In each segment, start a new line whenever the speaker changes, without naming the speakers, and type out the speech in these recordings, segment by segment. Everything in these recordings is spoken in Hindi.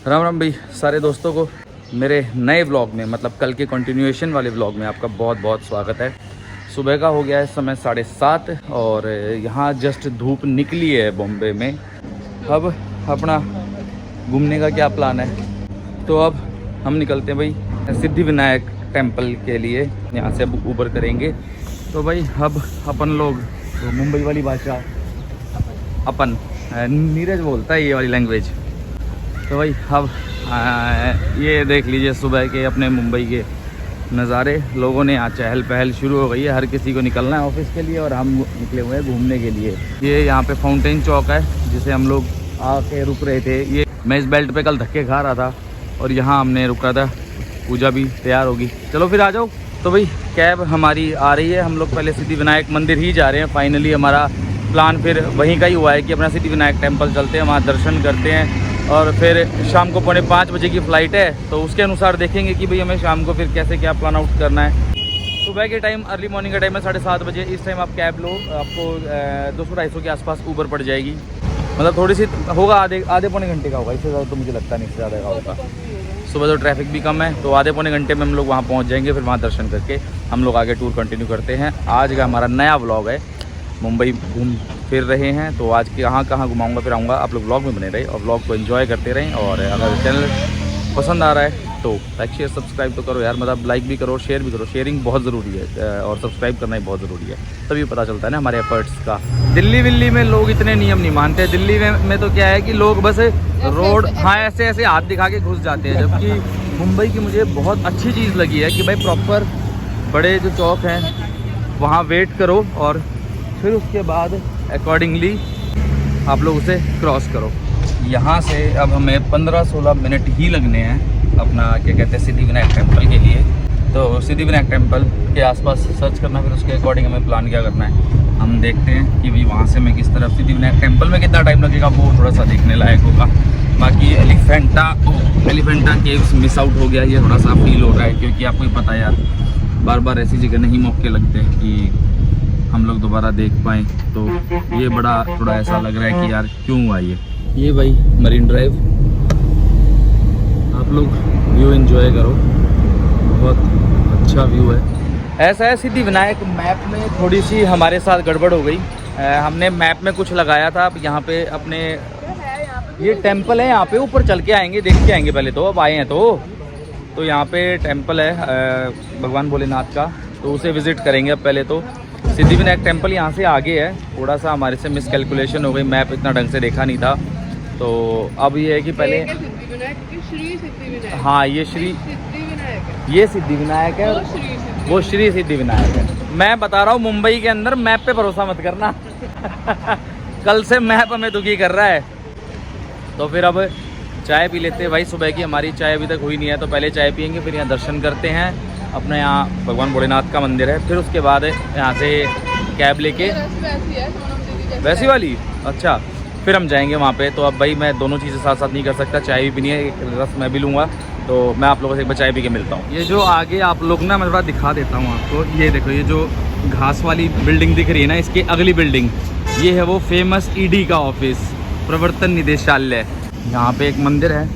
राम राम भाई सारे दोस्तों को मेरे नए व्लॉग में, मतलब कल के कंटिन्यूएशन वाले व्लॉग में आपका बहुत बहुत स्वागत है। सुबह का हो गया है समय 7:30 और यहाँ जस्ट धूप निकली है बॉम्बे में। अब अपना घूमने का क्या प्लान है, तो अब हम निकलते हैं भाई सिद्धि विनायक टेम्पल के लिए। यहाँ से अब ऊबर करेंगे। तो भाई अब अपन लोग तो मुंबई वाली भाषा अपन नीरज बोलता है ये वाली लैंग्वेज। तो भाई अब ये देख लीजिए सुबह के अपने मुंबई के नज़ारे। लोगों ने यहाँ चहल पहल शुरू हो गई है, हर किसी को निकलना है ऑफिस के लिए और हम निकले हुए हैं घूमने के लिए। ये यहाँ पे फाउंटेन चौक है जिसे हम लोग आके रुक रहे थे। ये मैं इस बेल्ट पे कल धक्के खा रहा था और यहाँ हमने रुका था। पूजा भी तैयार होगी, चलो फिर आ जाओ। तो भाई कैब हमारी आ रही है, हम लोग पहले सिद्धि विनायक मंदिर ही जा रहे हैं। फाइनली हमारा प्लान फिर वहीं का ही हुआ है कि अपना सिद्धि विनायक टेम्पल चलते हैं, वहाँ दर्शन करते हैं और फिर शाम को 4:45 बजे की फ़्लाइट है। तो उसके अनुसार देखेंगे कि भाई हमें शाम को फिर कैसे क्या प्लान आउट करना है। सुबह के टाइम अर्ली मॉर्निंग का टाइम है 7:30 बजे। इस टाइम आप कैब लो, आपको 200-250 के आसपास ऊबर पड़ जाएगी। मतलब थोड़ी सी होगा, आधे पौने घंटे का होगा, इससे ज़्यादा तो मुझे लगता नहीं, इससे ज़्यादा का होगा। सुबह तो ट्रैफिक भी कम है, तो आधे पौने घंटे में हम लोग वहाँ पहुँच जाएंगे। फिर वहाँ दर्शन करके हम लोग आगे टूर कंटिन्यू करते हैं। आज का हमारा नया व्लॉग है, मुंबई घूम फिर रहे हैं। तो आज कहाँ कहाँ घुमाऊंगा फिर आऊँगा, आप लोग व्लॉग में बने रहे और व्लॉग को एंजॉय करते रहें। और अगर चैनल पसंद आ रहा है तो लाइक शेयर सब्सक्राइब तो करो यार, मतलब लाइक भी करो, शेयर भी करो। शेयरिंग बहुत ज़रूरी है और सब्सक्राइब करना ही बहुत ज़रूरी है, तभी पता चलता है ना हमारे एफर्ट्स का। दिल्ली विल्ली में लोग इतने नियम नहीं मानते। दिल्ली में तो क्या है कि लोग बस रोड ऐसे ऐसे हाथ दिखा के घुस जाते हैं। जबकि मुंबई की मुझे बहुत अच्छी चीज़ लगी है कि भाई प्रॉपर बड़े जो चौक हैं वहाँ वेट करो और फिर उसके बाद अकॉर्डिंगली आप लोग उसे क्रॉस करो। यहाँ से अब हमें 15-16 मिनट ही लगने हैं अपना क्या कहते हैं सिद्धि विनायक टेम्पल के लिए। तो सिद्धि विनायक टेम्पल के आसपास सर्च करना, फिर उसके अकॉर्डिंग हमें प्लान क्या करना है। हम देखते हैं कि भाई वहाँ से मैं किस तरफ सिद्धि विनायक टेम्पल में कितना टाइम लगेगा, वो थोड़ा सा देखने लायक होगा। बाकी एलिफेंटा केव्स मिस आउट हो गया, ये थोड़ा सा फील हो रहा है, क्योंकि आपको ही पता है यार बार बार ऐसी जगह नहीं मौके लगते हैं कि हम लोग दोबारा देख पाएँ। तो ये बड़ा थोड़ा ऐसा लग रहा है कि यार क्यों हुआ ये भाई मरीन ड्राइव। आप लोग व्यू एंजॉय करो, बहुत अच्छा व्यू है। ऐसा है सिद्धि विनायक मैप में थोड़ी सी हमारे साथ गड़बड़ हो गई। हमने मैप में कुछ लगाया था। अब यहाँ पे अपने ये टेम्पल है, यहाँ पे ऊपर चल के आएंगे, देख के आएंगे पहले तो। अब आए हैं तो यहाँ पे टेम्पल है भगवान भोलेनाथ का, तो उसे विज़िट करेंगे। अब पहले तो सिद्धि विनायक टेम्पल यहाँ से आगे है, थोड़ा सा हमारे से मिसकैलकुलेशन हो गई, मैप इतना ढंग से देखा नहीं था। तो अब ये है कि पहले हाँ ये सिद्धि विनायक है, वो श्री सिद्धि विनायक है। मैं बता रहा हूँ मुंबई के अंदर मैप पे भरोसा मत करना कल से मैप हमें दुखी कर रहा है। तो फिर अब चाय पी लेते हैं भाई। सुबह की हमारी चाय अभी तक हुई नहीं है, तो पहले चाय पियेंगे, फिर यहाँ दर्शन करते हैं। अपने यहाँ भगवान भोलेनाथ का मंदिर है, फिर उसके बाद यहाँ से कैब लेके वैसी वाली, अच्छा फिर हम जाएंगे वहाँ पे। तो अब भाई मैं दोनों चीज़ें साथ साथ नहीं कर सकता, चाय भी पीनी है, एक रस मैं भी लूँगा। तो मैं आप लोगों से एक बार चाय पी के मिलता हूँ। ये जो आगे आप लोग ना, मैं थोड़ा दिखा देता हूँ आपको। ये देखो, ये जो घास वाली बिल्डिंग दिख रही है ना, इसकी अगली बिल्डिंग ये है वो फेमस ईडी का ऑफिस, प्रवर्तन निदेशालय। यहाँ पे एक मंदिर है,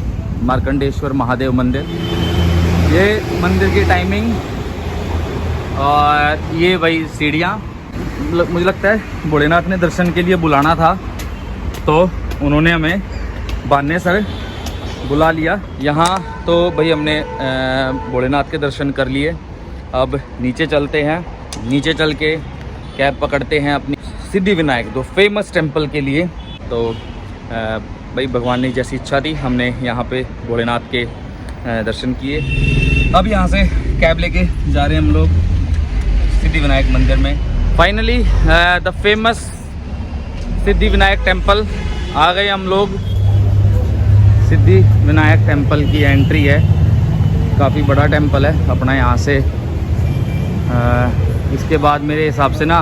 मार्कंडेश्वर महादेव मंदिर। ये मंदिर की टाइमिंग और ये वही सीढ़ियाँ। मुझे लगता है भोलेनाथ ने दर्शन के लिए बुलाना था, तो उन्होंने हमें बहाने सर बुला लिया यहाँ। तो भाई हमने भोलेनाथ के दर्शन कर लिए। अब नीचे चलते हैं, नीचे चल के कैब पकड़ते हैं अपनी सिद्धि विनायक दो फेमस टेम्पल के लिए। तो भाई भगवान ने जैसी इच्छा थी, हमने यहाँ पे भोलेनाथ के दर्शन किए। अब यहाँ से कैब लेके जा रहे हैं हम लोग सिद्धि विनायक मंदिर में। Finally the famous Siddhi Vinayak temple आ गए हम लोग। सिद्धि विनायक टेम्पल की एंट्री है, काफ़ी बड़ा टेम्पल है अपना। यहाँ से इसके बाद मेरे हिसाब से ना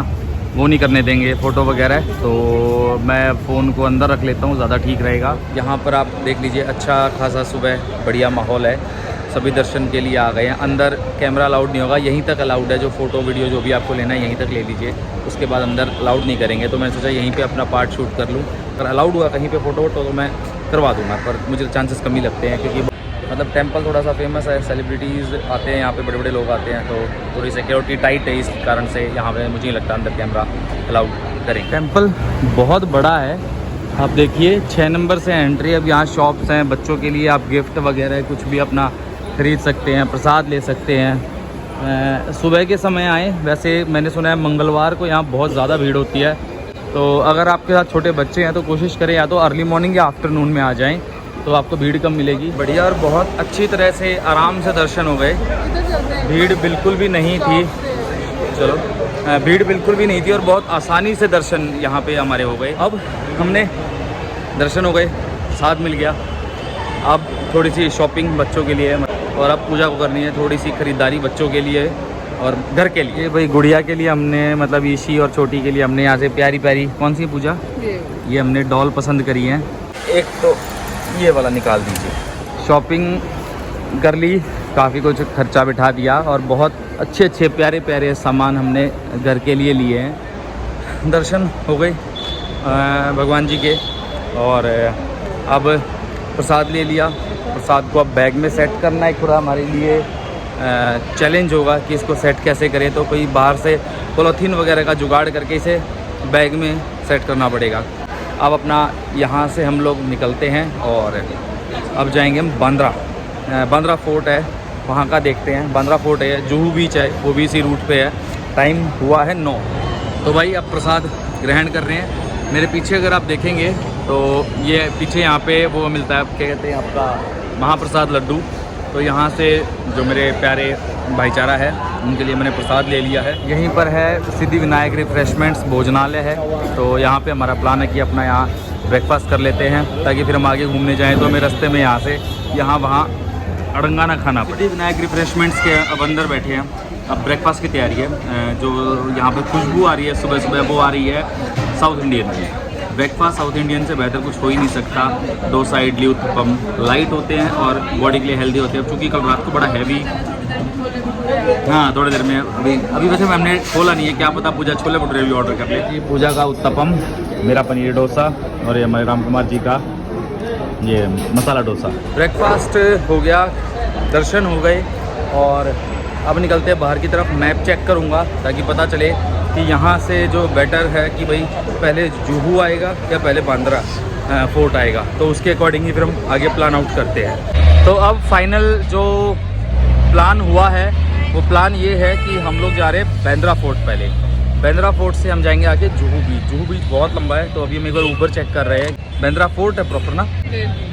वो नहीं करने देंगे फ़ोटो वगैरह, तो मैं फ़ोन को अंदर रख लेता हूँ, ज़्यादा ठीक रहेगा। यहाँ पर आप देख लीजिए, अच्छा खासा सुबह बढ़िया माहौल है, सभी दर्शन के लिए आ गए हैं। अंदर कैमरा अलाउड नहीं होगा, यहीं तक अलाउड है। जो फ़ोटो वीडियो जो भी आपको लेना है यहीं तक ले लीजिए, उसके बाद अंदर अलाउड नहीं करेंगे। तो मैंने सोचा यहीं पे अपना पार्ट शूट कर लूँ। अगर अलाउड हुआ कहीं पे फ़ोटो तो मैं करवा दूंगा, पर मुझे चांसेस कम ही लगते हैं क्योंकि मतलब टेंपल थोड़ा सा फेमस है, सेलिब्रिटीज़ आते हैं यहाँ पे, बड़े बड़े लोग आते हैं, तो थोड़ी सिक्योरिटी टाइट है, इस कारण से यहाँ पे मुझे नहीं लगता अंदर कैमरा अलाउड करें। टेंपल बहुत बड़ा है, आप देखिए 6 नंबर से एंट्री। अब यहाँ शॉप्स हैं बच्चों के लिए, आप गिफ्ट वगैरह कुछ भी अपना ख़रीद सकते हैं, प्रसाद ले सकते हैं। सुबह के समय आएँ, वैसे मैंने सुना है मंगलवार को यहाँ बहुत ज़्यादा भीड़ होती है, तो अगर आपके साथ छोटे बच्चे हैं तो कोशिश करें या तो अर्ली मॉर्निंग या आफ्टरनून में आ जाएं, तो आपको भीड़ कम मिलेगी। बढ़िया और बहुत अच्छी तरह से आराम से दर्शन हो गए, भीड़ बिल्कुल भी नहीं थी। चलो, भीड़ बिल्कुल भी नहीं थी और बहुत आसानी से दर्शन यहाँ पे हमारे हो गए। अब हमने दर्शन हो गए, साथ मिल गया। अब थोड़ी सी शॉपिंग बच्चों के लिए और अब पूजा को करनी है, थोड़ी सी ख़रीदारी बच्चों के लिए और घर के लिए। भाई गुड़िया के लिए हमने मतलब ईशी और छोटी के लिए हमने यहाँ से प्यारी प्यारी, कौन सी पूजा, ये हमने डॉल पसंद करी है। एक तो ये वाला निकाल दीजिए। शॉपिंग कर ली, काफ़ी कुछ खर्चा बिठा दिया और बहुत अच्छे अच्छे प्यारे प्यारे सामान हमने घर के लिए लिए हैं। दर्शन हो गए भगवान जी के और अब प्रसाद ले लिया। प्रसाद को अब बैग में सेट करना है, थोड़ा हमारे लिए चैलेंज होगा कि इसको सेट कैसे करें, तो कोई बाहर से पॉलीथीन वगैरह का जुगाड़ करके इसे बैग में सेट करना पड़ेगा। अब अपना यहाँ से हम लोग निकलते हैं और अब जाएंगे हम बांद्रा फोर्ट है, वहाँ का देखते हैं। बांद्रा फोर्ट है, जुहू बीच है, वो भी इसी रूट पे है। टाइम हुआ है 9। तो भाई अब प्रसाद ग्रहण कर रहे हैं। मेरे पीछे अगर आप देखेंगे तो ये पीछे यहाँ पे वो मिलता है, क्या कहते हैं, आपका महाप्रसाद लड्डू। तो यहाँ से जो मेरे प्यारे भाईचारा है उनके लिए मैंने प्रसाद ले लिया है। यहीं पर है सिद्धि विनायक रिफ्रेशमेंट्स भोजनालय है, तो यहाँ पे हमारा प्लान है कि अपना यहाँ ब्रेकफास्ट कर लेते हैं ताकि फिर हम आगे घूमने जाएं तो हमें रास्ते में यहाँ से यहाँ वहाँ अड़ंगा ना खाना पड़े। सिद्धि विनायक रिफ्रेशमेंट्स के अब अंदर बैठे हैं, अब ब्रेकफास्ट की तैयारी है। जो यहाँ पर खुशबू आ रही है सुबह सुबह, वो आ रही है साउथ इंडियन की। ब्रेकफास्ट साउथ इंडियन से बेहतर कुछ हो ही नहीं सकता। डोसा, इडली, उत्तपम लाइट होते हैं और बॉडी के लिए हेल्दी होते हैं। क्योंकि कल रात को बड़ा हैवी, हाँ थोड़ी देर में अभी वैसे हमने खोला नहीं है, क्या पता पूजा छोले भटूरे भी ऑर्डर कर ले। जी पूजा का उत्तपम, मेरा पनीर डोसा और ये हमारे राम कुमार जी का ये मसाला डोसा। ब्रेकफास्ट हो गया, दर्शन हो गए और अब निकलते हैं बाहर की तरफ। मैप चेक करूँगा ताकि पता चले कि यहाँ से जो बेटर है कि भाई पहले जुहू आएगा या पहले बांद्रा फोर्ट आएगा, तो उसके अकॉर्डिंग ही फिर हम आगे प्लान आउट करते हैं। तो अब फाइनल जो प्लान हुआ है वो प्लान ये है कि हम लोग जा रहे हैं बांद्रा फोर्ट। पहले बांद्रा फोर्ट से हम जाएंगे आगे जुहू बीच। जुहू बीच बहुत लंबा है, तो अभी हम एक बार ऊपर चेक कर रहे हैं। बांद्रा फोर्ट है प्रॉपर ना,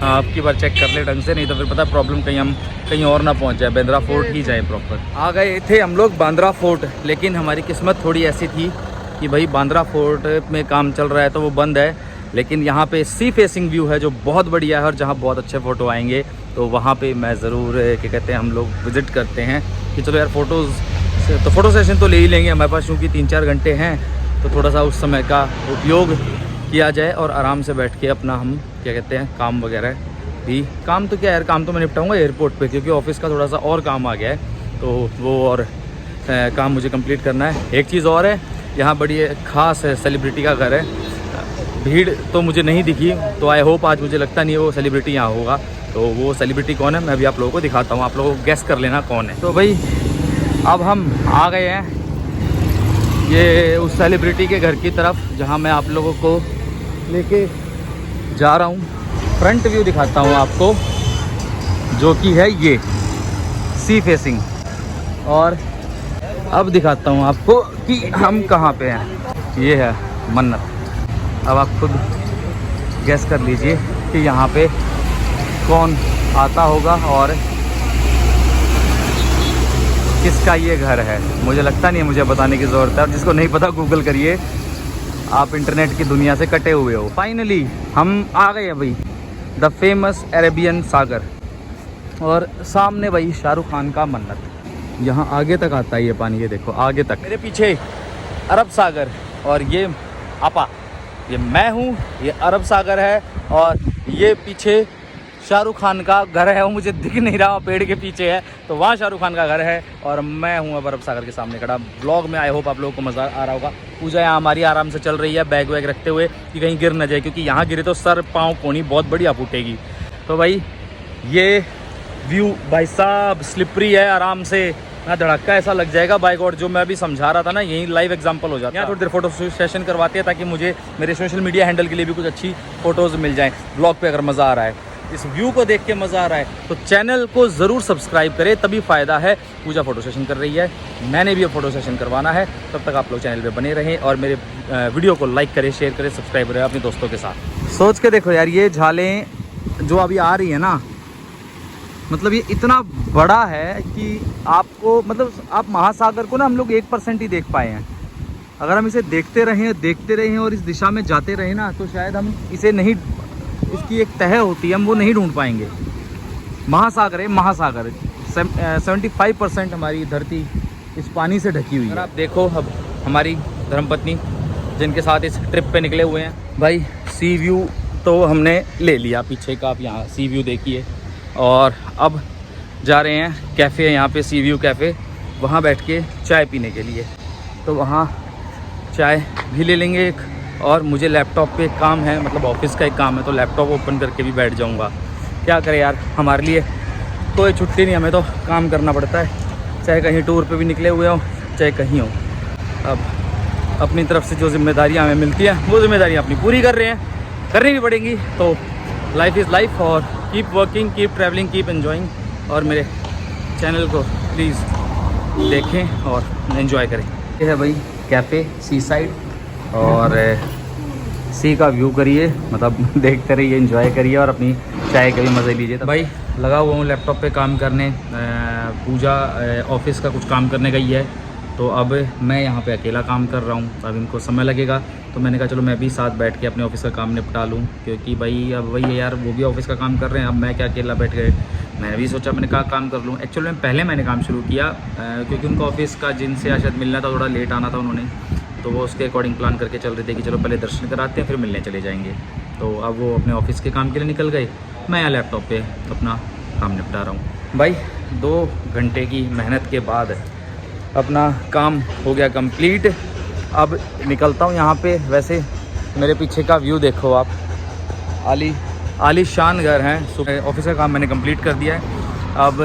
हाँ आपकी बार चेक कर ले ढंग से, नहीं तो फिर पता है प्रॉब्लम कहीं हम कहीं और ना पहुंच जाए, बांद्रा फोर्ट ही जाए प्रॉपर। आ गए थे हम लोग बांद्रा फोर्ट, लेकिन हमारी किस्मत थोड़ी ऐसी थी कि भाई बांद्रा फोर्ट में काम चल रहा है तो वो बंद है, लेकिन यहाँ पे सी फेसिंग व्यू है जो बहुत बढ़िया है और जहाँ बहुत अच्छे फ़ोटो आएंगे, तो वहाँ पे मैं ज़रूर क्या कहते हैं हम लोग विज़िट करते हैं कि चलो यार फ़ोटो सेशन तो ले ही लेंगे हमारे पास, क्योंकि 3-4 घंटे हैं, तो थोड़ा सा उस समय का उपयोग किया जाए और आराम से बैठ के अपना हम क्या कहते हैं काम वगैरह भी, काम तो क्या यार, काम तो मैं निपटाऊँगा एयरपोर्ट पर, क्योंकि ऑफिस का थोड़ा सा और काम आ गया है, तो वो और काम मुझे कंप्लीट करना है। एक चीज़ और है, यहाँ बड़ी ख़ास है, सेलिब्रिटी का घर है। भीड़ तो मुझे नहीं दिखी, तो आई होप आज मुझे लगता नहीं है वो सेलिब्रिटी यहाँ होगा। तो वो सेलिब्रिटी कौन है मैं अभी आप लोगों को दिखाता हूँ, आप लोगों को गेस कर लेना कौन है। तो भाई अब हम आ गए हैं ये उस सेलिब्रिटी के घर की तरफ जहाँ मैं आप लोगों को लेके जा रहा हूँ। फ्रंट व्यू दिखाता हूँ आपको, जो कि है ये सी फेसिंग, और अब दिखाता हूँ आपको कि हम कहाँ पे हैं। ये है मन्नत। अब आप खुद गैस कर लीजिए कि यहाँ पे कौन आता होगा और किसका ये घर है। मुझे लगता नहीं है मुझे बताने की ज़रूरत है, और जिसको नहीं पता गूगल करिए, आप इंटरनेट की दुनिया से कटे हुए हो। फाइनली हम आ गए हैं भाई द फेमस अरेबियन सागर, और सामने भाई शाहरुख खान का मन्नत। यहाँ आगे तक आता है ये पानी, ये देखो आगे तक। मेरे पीछे अरब सागर और ये आपा, ये मैं हूँ, ये अरब सागर है, और ये पीछे शाहरुख खान का घर है, वो मुझे दिख नहीं रहा, पेड़ के पीछे है, तो वहाँ शाहरुख खान का घर है और मैं हूँ अब अरब सागर के सामने खड़ा। व्लॉग में आई होप आप लोगों को मज़ा आ रहा होगा। पूजा यहाँ हमारी आराम से चल रही है, बैग वैग रखते हुए कि कहीं गिर न जाए, क्योंकि यहाँ गिरे तो सर पाँव पोनी बहुत बढ़िया फूटेगी। तो भाई ये व्यू भाई साहब स्लिपरी है, आराम से ना धड़का ऐसा लग जाएगा बाइक, और जो मैं अभी समझा रहा था ना यही लाइव एग्जांपल हो जाता है। यहाँ थोड़ी देर फोटो सेशन करवाते हैं ताकि मुझे मेरे सोशल मीडिया हैंडल के लिए भी कुछ अच्छी फोटोज़ मिल जाएं। ब्लॉग पे अगर मज़ा आ रहा है, इस व्यू को देख के मज़ा आ रहा है, तो चैनल को ज़रूर सब्सक्राइब करें, तभी फ़ायदा है। पूजा फोटो सेशन कर रही है, मैंने भी अब फोटो सेशन करवाना है, तब तक आप लोग चैनल पर बने रहें और मेरे वीडियो को लाइक करें, शेयर करें, सब्सक्राइब करें अपने दोस्तों के साथ। सोच के देखो यार, ये झालें जो अभी आ रही है ना, मतलब ये इतना बड़ा है कि आपको, मतलब आप महासागर को ना हम लोग 1% ही देख पाए हैं। अगर हम इसे देखते रहें और इस दिशा में जाते रहें ना, तो शायद हम इसे नहीं, इसकी एक तह होती है, हम वो नहीं ढूंढ पाएंगे। महासागर है, महासागर 75% हमारी धरती इस पानी से ढकी हुई है। अगर आप देखो अब हमारी धर्मपत्नी जिनके साथ इस ट्रिप पे निकले हुए हैं, भाई सी व्यू तो हमने ले लिया पीछे का, आप यहाँ सी व्यू देखिए, और अब जा रहे हैं कैफ़े, यहाँ पे सी व्यू कैफ़े, वहाँ बैठ के चाय पीने के लिए। तो वहाँ चाय भी ले लेंगे एक, और मुझे लैपटॉप पे एक काम है, मतलब ऑफिस का एक काम है, तो लैपटॉप ओपन करके भी बैठ जाऊँगा। क्या करें यार, हमारे लिए कोई छुट्टी नहीं, हमें तो काम करना पड़ता है, चाहे कहीं टूर पे भी निकले हुए हो, चाहे कहीं हो। अब अपनी तरफ से जो जिम्मेदारियाँ हमें मिलती हैं, वो जिम्मेदारियाँ अपनी पूरी कर रहे हैं, करनी भी पड़ेंगी। तो लाइफ इज़ लाइफ, और keep working, keep travelling, keep enjoying. और मेरे चैनल को प्लीज़ देखें और एंजॉय करें। ये है भाई कैफ़े सी साइड, और सी का व्यू करिए, मतलब देखते रहिए, एंजॉय करिए और अपनी चाय के भी मज़े लीजिए। तो भाई लगा हुआ हूँ लैपटॉप पे काम करने, पूजा ऑफिस का कुछ काम करने गई है, तो अब मैं यहाँ पे अकेला काम कर रहा हूँ। अब इनको समय लगेगा, तो मैंने कहा चलो मैं भी साथ बैठ के अपने ऑफिस का काम निपटा लूँ, क्योंकि भाई अब वही है यार, वो भी ऑफिस का काम कर रहे हैं, अब मैं क्या अकेला बैठ गए। मैंने भी सोचा, मैंने कहा काम कर लूँ। एक्चुअली में पहले मैंने काम शुरू किया, क्योंकि उनका ऑफिस का जिनसे शायद मिलना था, थोड़ा लेट आना था उन्होंने, तो वो उसके अकॉर्डिंग प्लान करके चल रहे थे कि चलो पहले दर्शन कराते हैं फिर मिलने चले जाएंगे। तो अब वो अपने ऑफिस के काम के लिए निकल गए, मैं यहाँ लैपटॉप पे अपना काम निपटा रहा हूँ। भाई 2 घंटे की मेहनत के बाद अपना काम हो गया कंप्लीट। अब निकलता हूँ यहाँ पे। वैसे मेरे पीछे का व्यू देखो आप, आलीशान घर हैं। ऑफिस का काम मैंने कंप्लीट कर दिया है, अब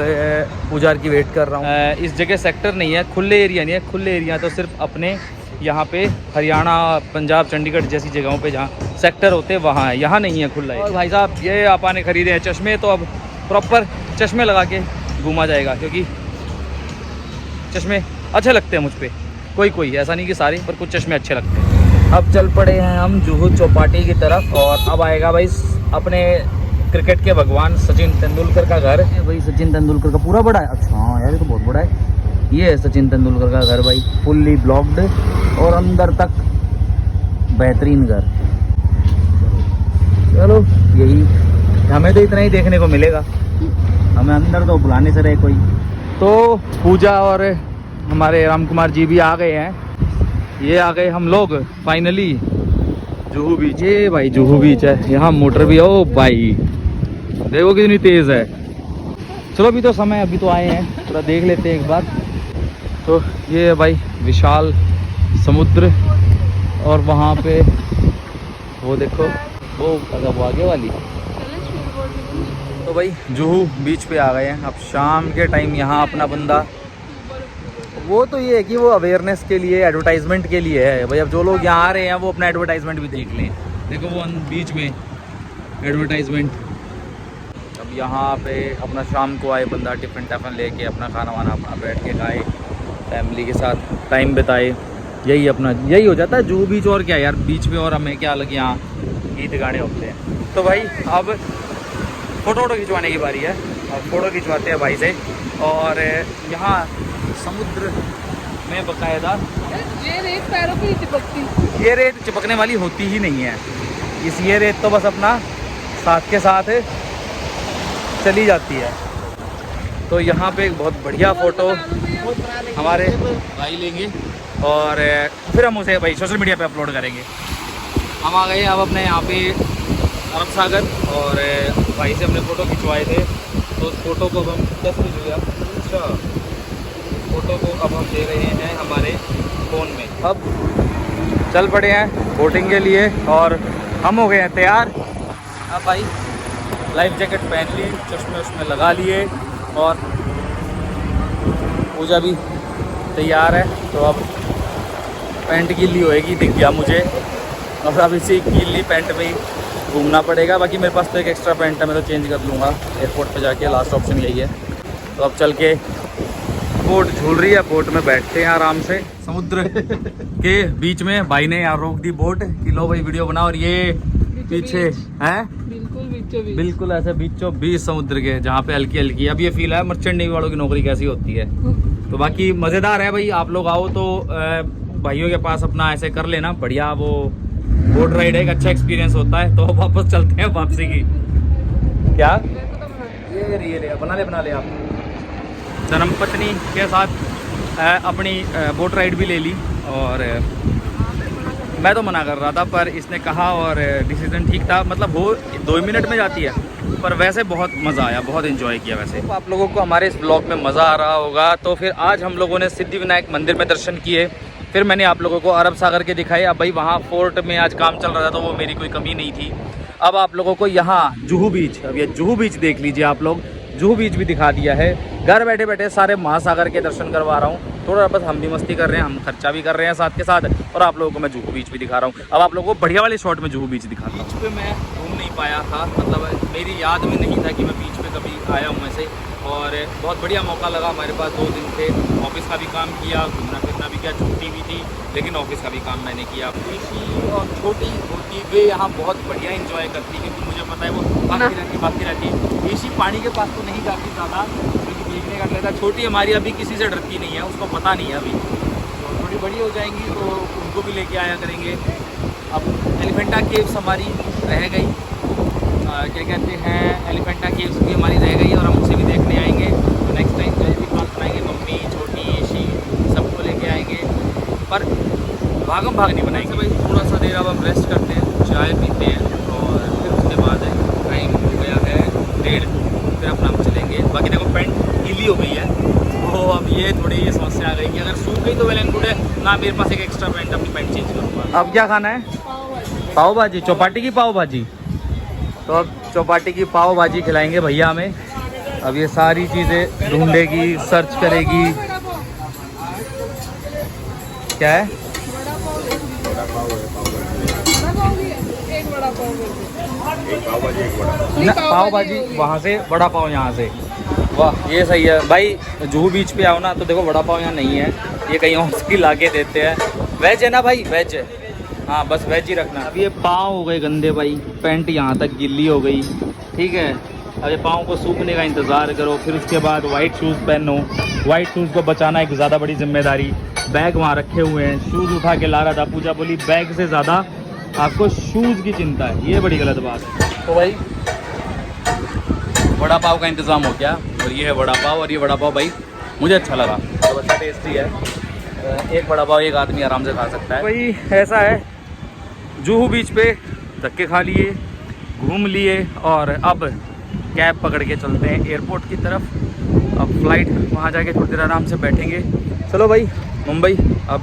पूजार की वेट कर रहा हूँ। इस जगह सेक्टर नहीं है, खुले एरिया नहीं है, खुले एरिया तो सिर्फ अपने यहाँ पे हरियाणा, पंजाब, चंडीगढ़ जैसी जगहों पे जहाँ सेक्टर होते हैं वहाँ है, यहाँ नहीं है खुला। और भाई साहब ये आपा ने ख़रीदे हैं चश्मे, तो अब प्रॉपर चश्मे लगा के घूमा जाएगा, क्योंकि चश्मे अच्छे लगते हैं मुझ पे, कोई ऐसा नहीं कि सारे, पर कुछ चश्मे अच्छे लगते हैं। अब चल पड़े हैं हम जुहू चौपाटी की तरफ, और अब आएगा भाई अपने क्रिकेट के भगवान सचिन तेंदुलकर का घर। भाई सचिन तेंदुलकर का पूरा बड़ा है, अच्छा हाँ यार ये तो बहुत बड़ा है। ये है सचिन तेंदुलकर का घर भाई, फुल्ली ब्लॉक्ड और अंदर तक बेहतरीन घर। चलो यही, हमें तो इतना ही देखने को मिलेगा, हमें अंदर तो बुलाने से रहे कोई। तो पूजा और हमारे राम कुमार जी भी आ गए हैं, ये आ गए हम लोग फाइनली जुहू बीच। ये भाई जुहू बीच है, यहाँ मोटर भी है। ओ भाई देखो कितनी तेज़ है। चलो अभी तो समय, अभी तो आए हैं, थोड़ा देख लेते हैं एक बार। तो ये है भाई विशाल समुद्र, और वहाँ पे वो देखो वो आगे वाली। तो भाई जुहू बीच पे आ गए हैं। अब शाम के टाइम यहाँ अपना बंदा, वो तो ये है कि वो अवेयरनेस के लिए, एडवर्टाइजमेंट के लिए है भाई। अब जो लोग यहाँ आ रहे हैं वो अपना एडवर्टाइजमेंट भी देख लें। देखो वो बीच में एडवर्टाइजमेंट। अब यहाँ पे अपना शाम को आए बंदा, टिफ़िन टाफन लेके अपना खाना वाना अपना बैठ के खाए, फैमिली के साथ टाइम बिताए, यही अपना यही हो जाता है जुहू बीच। और क्या यार बीच में, और हमें क्या अलग यहाँ गीत गाने होते हैं। तो भाई अब फ़ोटो खिंचवाने की बारी है, अब फ़ोटो खिंचवाते हैं भाई से। और यहाँ समुद्र में बकायदा
ये रेत पैरों पे ही चिपकती,
ये रेत चिपकने वाली होती ही नहीं है। ये रेत तो बस अपना साथ के साथ चली जाती है। तो यहाँ पे एक बहुत बढ़िया फ़ोटो हमारे भाई लेंगे, और फिर हम उसे भाई सोशल मीडिया पे अपलोड करेंगे। हम आ गए अब अपने यहाँ पे अरब सागर, और भाई से हमने फ़ोटो खिंचवाए थे, तो उस फ़ोटो को अब हम 10 बजे गया। अच्छा, फ़ोटो को अब हम दे रहे हैं हमारे फ़ोन में। अब चल पड़े हैं बोटिंग के लिए और हम हो गए हैं तैयार। अब भाई लाइफ जैकेट पहन ली, चश्मे उश्मे लगा लिए और पूजा भी तैयार है। तो अब पैंट गीली होएगी दिख गया मुझे, और अब इसी गीली पैंट में ही घूमना पड़ेगा। बाकी मेरे पास तो एक एक्स्ट्रा पैंट है, मैं तो चेंज कर लूँगा एयरपोर्ट पे जाके, लास्ट ऑप्शन यही है। तो अब चल के बोट झूल रही है, बोट में बैठते हैं आराम से समुद्र के बीच में। भाई ने यहाँ रोक दी बोट कि लो भाई वीडियो बनाओ, और ये पीछे हैं बिल्कुल ऐसे बीचों बीच समुद्र के, जहाँ पे हल्की हल्की अब ये फील है मर्चेंट नेवी वालों की नौकरी कैसी होती है। तो बाकी मज़ेदार है भाई, आप लोग आओ तो भाइयों के पास अपना ऐसे कर लेना, बढ़िया वो बोट राइड है, एक अच्छा एक्सपीरियंस होता है। तो वापस चलते हैं वापसी की। क्या ये बना ले आप। धर्मपत्नी के साथ अपनी बोट राइड भी ले ली, और मैं तो मना कर रहा था पर इसने कहा, और डिसीजन ठीक था। मतलब वो 2 मिनट में जाती है, पर वैसे बहुत मज़ा आया, बहुत एंजॉय किया। वैसे तो आप लोगों को हमारे इस ब्लॉग में मज़ा आ रहा होगा। तो फिर आज हम लोगों ने सिद्धिविनायक मंदिर में दर्शन किए, फिर मैंने आप लोगों को अरब सागर के दिखाए। अब भाई वहाँ फोर्ट में आज काम चल रहा था, तो वो मेरी कोई कमी नहीं थी। अब आप लोगों को यहाँ जुहू बीच, अब ये जुहू बीच देख लीजिए आप लोग, जुहू बीच भी दिखा दिया है। घर बैठे बैठे सारे महासागर के दर्शन करवा रहा हूँ। थोड़ा बस हम भी मस्ती कर रहे हैं, हम खर्चा भी कर रहे हैं साथ के साथ, और आप लोगों को मैं जुहू बीच भी दिखा रहा हूँ। अब आप लोगों को बढ़िया वाले शॉट में जुहू बीच दिखाता हूँ। बीच पे मैं घूम नहीं पाया था, मतलब मेरी याद में नहीं था कि मैं बीच पे कभी आया हूँ ऐसे, और बहुत बढ़िया मौका लगा हमारे पास। 2 दिन थे, ऑफिस का भी काम किया, घूमना फिरना भी किया, छुट्टी भी थी, लेकिन ऑफिस का भी काम मैंने किया। बेटी और छोटी होती वे यहाँ बहुत बढ़िया इंजॉय करती, क्योंकि मुझे पता है वो भागती रहती है। बेटी पानी के पास तो नहीं जाती ज़्यादा, क्योंकि भीगने कर लेता। छोटी हमारी अभी किसी से डरती नहीं है, उसको पता नहीं है अभी, तो थोड़ी बड़ी हो जाएंगी तो उनको भी लेके आया करेंगे। अब एलिफेंटा केव्स हमारी रह गई, क्या कहते हैं, एलिफेंटा केव्स भी हमारी रह गई, और हम उसे भी देखने आएंगे। तो नेक्स्ट टाइम जल्दी भी बात बनाएंगे, मम्मी, छोटी, ईशी सबको लेके आएंगे, पर भागम भाग नहीं बनाएंगे भाई। थोड़ा सा देर अब हम रेस्ट करते हैं, चाय पीते हैं, और फिर उसके बाद टाइम हो गया है 1:30, फिर अपना हम चलेंगे। बाकी देखो पैंट गीली हो गई है, तो अब ये थोड़ी समस्या आ गई कि अगर सूख गई तो वेल एंड गुड है ना, मेरे पास एक एक्स्ट्रा पैंट, अपनी पैंट चेंज करूँगा। अब क्या खाना है? पाव भाजी, चौपाटी की पाव भाजी। तो अब चौपाटी की पाव भाजी खिलाएंगे भैया हमें। अब ये सारी चीज़ें ढूंढेगी, सर्च करेगी। क्या है? पाव भाजी वहाँ से, बड़ा पाव यहाँ से। वाह ये सही है भाई। जुहू बीच पे आओ ना तो देखो बड़ा पाव यहाँ नहीं है, ये कहीं और की ला के देते हैं। वेज है ना भाई? वेज है, हाँ बस वेज ही रखना। अब ये पाँव हो गए गंदे भाई, पैंट यहाँ तक गिल्ली हो गई, ठीक है। अब ये पाँव को सूखने का इंतज़ार करो, फिर उसके बाद वाइट शूज़ पहनो। वाइट शूज़ को बचाना एक ज़्यादा बड़ी जिम्मेदारी। बैग वहाँ रखे हुए हैं, शूज़ उठा के ला रहा था, पूजा बोली बैग से ज़्यादा आपको शूज़ की चिंता है, ये बड़ी गलत बात है। तो भाई वड़ा पाव का इंतज़ाम हो गया, और ये है वड़ा पाव, और ये वड़ा पाव भाई मुझे अच्छा लगा, तो अच्छा टेस्टी है। एक वड़ा पाव एक आदमी आराम से खा सकता है। भाई ऐसा है, जुहू बीच पे धक्के खा लिए, घूम लिए, और अब कैब पकड़ के चलते हैं एयरपोर्ट की तरफ। अब फ्लाइट वहाँ जाके थोड़ी देर आराम से बैठेंगे। चलो भाई मुंबई, अब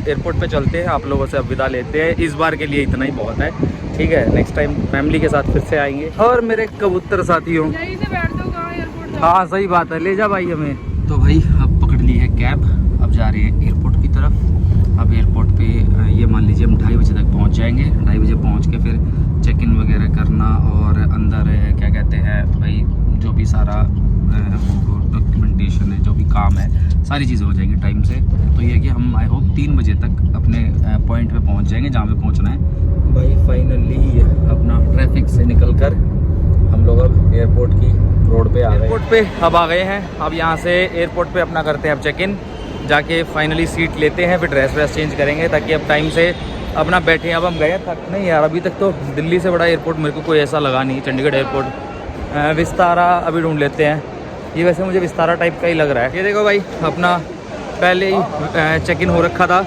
एयरपोर्ट पे चलते हैं, आप लोगों से अब विदा लेते हैं। इस बार के लिए इतना ही बहुत है, ठीक है। नेक्स्ट टाइम फैमिली के साथ फिर से आएंगे। और मेरे कबूतर साथियों, हाँ सही बात है, ले जा भाई हमें। तो भाई अब पकड़ ली है कैब, अब जा रहे हैं एयरपोर्ट की तरफ। अब एयरपोर्ट पे ये मान लीजिए हम 2:30 बजे तक पहुंच जाएंगे। 2:30 बजे पहुंच के फिर चेक इन वगैरह करना, और अंदर क्या कहते हैं भाई, जो भी सारा डॉक्यूमेंटेशन है, जो भी काम है, सारी चीज़ें हो जाएंगी टाइम से। तो ये कि हम आई होप 3 बजे तक अपने पॉइंट पे पहुंच जाएंगे जहाँ पे पहुंचना है। भाई फाइनली अपना ट्रैफिक से निकल कर हम लोग अब एयरपोर्ट की रोड पे आ गए। एयरपोर्ट पे अब आ गए हैं। अब यहाँ से एयरपोर्ट पे अपना करते हैं अब चेक इन, जाके फाइनली सीट लेते हैं, फिर ड्रेस व्रेस चेंज करेंगे ताकि अब टाइम से अपना बैठे। अब हम गए थक नहीं यार, अभी तक तो दिल्ली से बड़ा एयरपोर्ट मेरे को कोई ऐसा लगा नहीं। चंडीगढ़ एयरपोर्ट, विस्तारा अभी ढूंढ लेते हैं, ये वैसे मुझे विस्तारा टाइप का ही लग रहा है। ये देखो भाई अपना पहले ही चेक इन हो रखा था,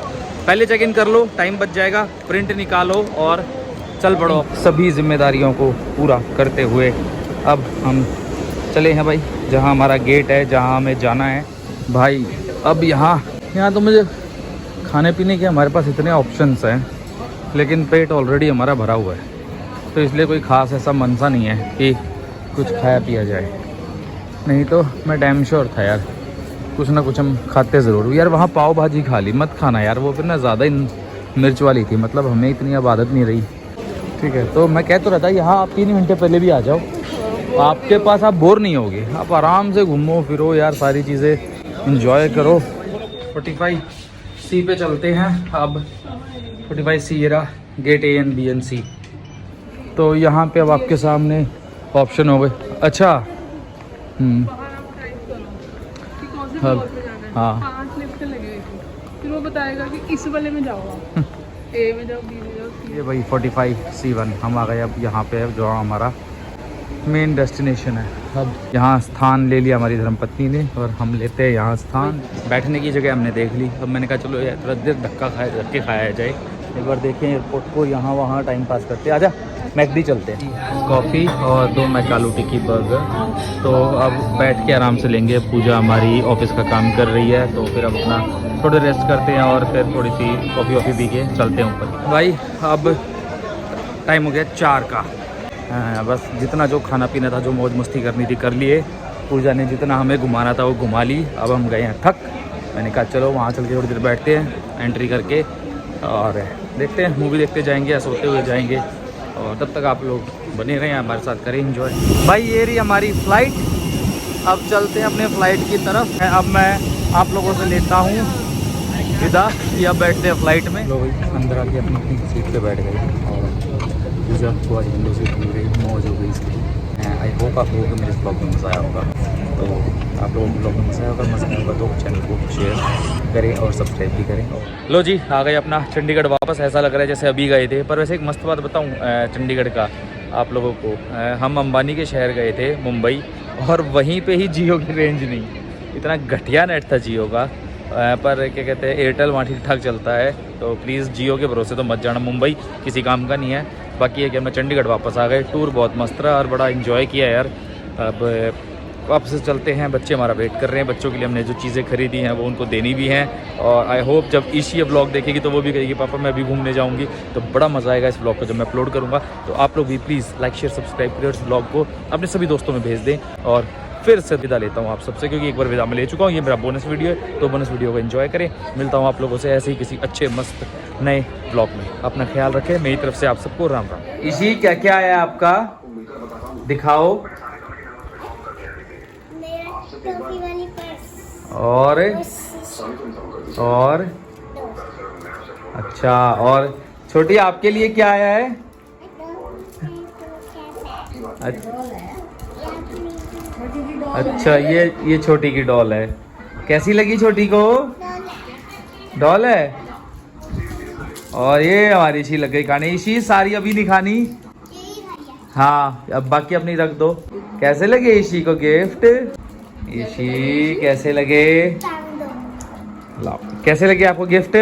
पहले चेक इन कर लो, टाइम बच जाएगा, प्रिंट निकालो और चल पड़ो। सभी जिम्मेदारियों को पूरा करते हुए अब हम चले हैं भाई जहाँ हमारा गेट है, जहाँ हमें जाना है भाई। अब यहाँ तो मुझे खाने पीने के हमारे पास इतने ऑप्शंस हैं, लेकिन पेट ऑलरेडी हमारा भरा हुआ है, तो इसलिए कोई ख़ास ऐसा मनसा नहीं है कि कुछ खाया पिया जाए। नहीं तो मैं डैम श्योर था यार, कुछ ना कुछ हम खाते ज़रूर। यार वहाँ पाव भाजी खा ली, मत खाना यार, वो फिर ना ज़्यादा ही मिर्च वाली थी, मतलब हमें इतनी अब आदत नहीं रही। ठीक है, तो मैं कह तो रहा था यहाँ आप 3 घंटे पहले भी आ जाओ, आपके पास आप बोर नहीं होगे, आप आराम से घूमो फिरो यार, सारी चीज़ें इंजॉय करो। 45C पे चलते हैं अब। 45C ये रहा gate A and B and C। तो यहाँ पे अब आपके सामने ऑप्शन हो गए। अच्छा अब हाँ
5 लिफ्ट लगे, फिर वो बताएगा कि इस वाले में जाओ आप, A में जाओ, B में जाओ, C।
ये भाई 45C1 हम आ गए अब यहाँ पे, जो हमारा मेन डेस्टिनेशन है। अब यहाँ स्थान ले लिया हमारी धर्मपत्नी ने, और हम लेते हैं यहाँ स्थान। बैठने की जगह हमने देख ली। अब मैंने कहा चलो यार थोड़ा देर धक्के खाया जाए, एक बार देखें एयरपोर्ट को, यहाँ वहाँ टाइम पास करते। आजा मैकडी चलते हैं। कॉफ़ी और 2 मैकालू टिक्की बर्गर। तो अब बैठ के आराम से लेंगे। पूजा हमारी ऑफिस का काम कर रही है, तो फिर अब अपना थोड़ी रेस्ट करते हैं और फिर थोड़ी सी कॉफ़ी वॉफ़ी पी के चलते हैं ऊपर। भाई अब टाइम हो गया 4 का। बस जितना जो खाना पीना था, जो मौज मस्ती करनी थी कर लिए। पूजा ने जितना हमें घुमाना था वो घुमा ली। अब हम गए हैं थक। मैंने कहा चलो वहाँ चल के थोड़ी देर बैठते हैं एंट्री करके, और देखते हैं मूवी देखते जाएंगे या सोते हुए जाएंगे, और तब तक आप लोग बने रहें हमारे साथ, करें एंजॉय। भाई ये रही हमारी फ़्लाइट, अब चलते हैं अपने फ़्लाइट की तरफ। अब मैं आप लोगों से लेता हूँ विदा, कि अब बैठते हैं फ़्लाइट में। लोग अंदर आके अपनी अपनी सीट पे बैठ गए, और पूजा हुआ विंडो से घूम गई, मौज हो गई इसकी। आई होप आप लोगों को मेरे इस ब्लॉग में मज़ा आया होगा। तो आप लोगों को ब्लॉग में मज़ा आया होगा, मज़ा आया होगा तो चैनल को शेयर करें और सब्सक्राइब भी करें। लो जी आ गए अपना चंडीगढ़ वापस। ऐसा लग रहा है जैसे अभी गए थे, पर वैसे एक मस्त बात बताऊं चंडीगढ़ का आप लोगों को। हम अंबानी के शहर गए थे मुंबई, और वहीं पे ही जियो की रेंज नहीं, इतना घटिया नेट था जियो का। पर क्या कहते हैं एयरटेल वहाँ ठीक ठाक चलता है। तो प्लीज़ जियो के भरोसे तो मत जाना, मुंबई किसी काम का नहीं है। बाकी है कि हम चंडीगढ़ वापस आ गए। टूर बहुत मस्त रहा और बड़ा इन्जॉय किया यार। अब वापस चलते हैं, बच्चे हमारा वेट कर रहे हैं। बच्चों के लिए हमने जो चीज़ें खरीदी हैं वो उनको देनी भी हैं, और आई होप जब ईशी ब्लॉग देखेगी तो वो भी कहेगी पापा मैं भी घूमने जाऊंगी। तो बड़ा मज़ा आएगा इस ब्लॉग को जब मैं अपलोड करूँगा। तो आप लोग भी प्लीज़ लाइक शेयर सब्सक्राइब करें और इस ब्लॉग को अपने सभी दोस्तों में भेज दें। और फिर से विदा लेता हूँ आप सबसे, क्योंकि एक बार विदा मैं ले चुका हूँ। ये मेरा बोनस वीडियो है, तो बोनस वीडियो को एंजॉय करें। मिलता हूँ आप लोगों से ऐसे ही किसी अच्छे मस्त नए ब्लॉग में। अपना ख्याल रखें। मेरी तरफ से आप सबको राम राम। इसी क्या क्या है आपका, दिखाओ।
टॉफी वाली पर्स
और अच्छा, और छोटी आपके लिए क्या आया है? अच्छा ये छोटी की डॉल है। कैसी लगी छोटी को? डॉल है। और ये हमारी इसी लग गई खाने। इसी सारी अभी नहीं खानी, हाँ अब बाकी अपनी रख दो। कैसे लगे इसी को गिफ्ट? इसी कैसे लगे? लाओ, कैसे लगे आपको गिफ्ट?